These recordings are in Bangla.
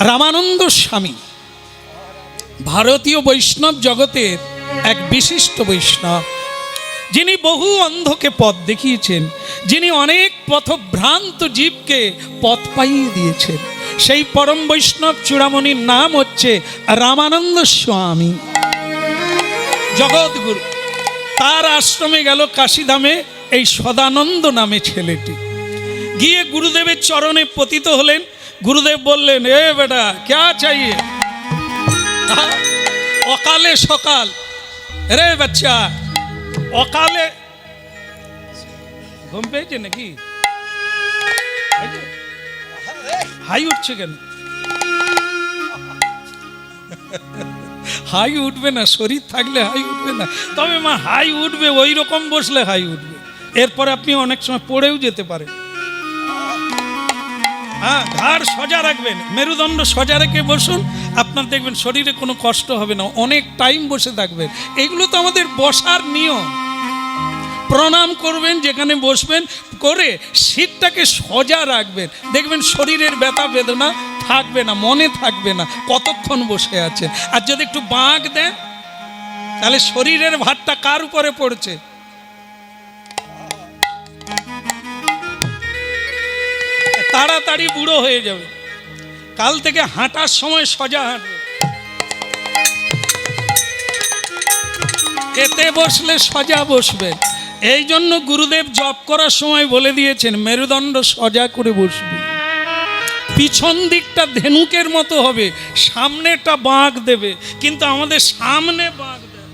রামানন্দ স্বামী ভারতীয় বৈষ্ণব জগতের এক বিশিষ্ট বৈষ্ণব, যিনি বহু অন্ধকে পথ দেখিয়েছেন, যিনি অনেক পথভ্রান্ত জীবকে পথ পাইয়ে দিয়েছেন। সেই পরম বৈষ্ণব চূড়ামণির নাম হচ্ছে রামানন্দ স্বামী, জগৎগুরু। তার আশ্রমে গেল কাশীধামে এই সদানন্দ নামে ছেলেটি। গিয়ে গুরুদেবের চরণে পতিত হলেন। গুরুদেব বললেন, এ বেটা ক্যা চাইয়ে? অকালে সকাল রে বাচ্চা, অকালে ঘুম পেয়েছে নাকি? হাই উঠছে কেন? হাই উঠবে না, শরীর থাকলে হাই উঠবে না। তবে মা হাই উঠবে, ওই রকম বসলে হাই উঠবে। এরপরে আপনি অনেক সময় পড়েও যেতে পারেন। হ্যাঁ, ঘাড় সোজা রাখবেন, মেরুদণ্ড সোজা রেখে বসুন, আপনার দেখবেন শরীরে কোনো কষ্ট হবে না। অনেক টাইম বসে থাকবেন, এগুলো তো আমাদের বসার নিয়ম। প্রণাম করবেন যেখানে বসবেন, করে শীতটাকে সোজা রাখবেন, দেখবেন শরীরের ব্যথা বেদনা থাকবে না, মনে থাকবে না কতক্ষণ বসে আছেন। আর যদি একটু বাঁক দেন, তাহলে শরীরের ভারটা কার উপরে পড়ছে? তাড়াতাড়ি বুড়ো হয়ে যাবে। কাল থেকে হাঁটার সময় সোজা হাঁটবে, এতে বসলে সোজা বসবে। এই জন্য গুরুদেব জপ করার সময় বলে দিয়েছেন, মেরুদণ্ড সোজা করে বসবে। পিছন দিকটা ধেনুকের মতো হবে, সামনেটা বাঁক দেবে, কিন্তু আমাদের সামনে বাঁক দেবে।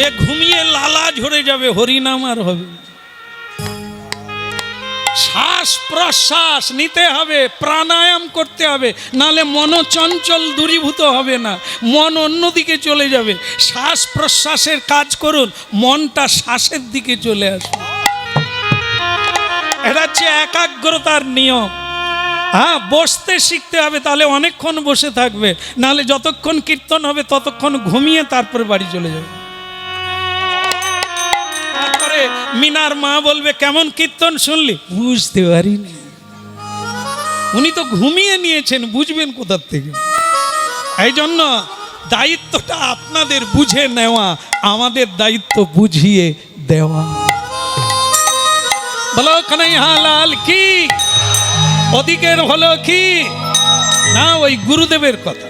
এ ঘুমিয়ে লালা ঝরে যাবে, হরিনাম আর হবে। শ্বাস প্রশ্বাস নিতে হবে, প্রাণায়াম করতে হবে, নালে মনোচঞ্চল দূরীভূত হবে না, মন অন্যদিকে চলে যাবে। শ্বাস প্রশ্বাসের কাজ করুন, মনটা শ্বাসের দিকে চলে আসবে। এটা হচ্ছে একাগ্রতার নিয়ম। হ্যাঁ, বসতে শিখতে হবে, তাহলে অনেকক্ষণ বসে থাকবে, নালে যতক্ষণ কীর্তন হবে ততক্ষণ ঘুমিয়ে তারপরে বাড়ি চলে যাবে। মিনার মা বলবে, কেমন কীর্তন শুনলি? বুঝতে পারিনি। উনি তো ঘুমিয়ে নিয়েছেন, বুঝবেন কোথার থেকে? এই জন্য দায়িত্বটা আপনাদের বুঝে নেওয়া, আমাদের দায়িত্ব বুঝিয়ে দেওয়া। বলো কানাইয়া লাল কি? ওদিকের হলো কি না, ওই গুরুদেবের কথা।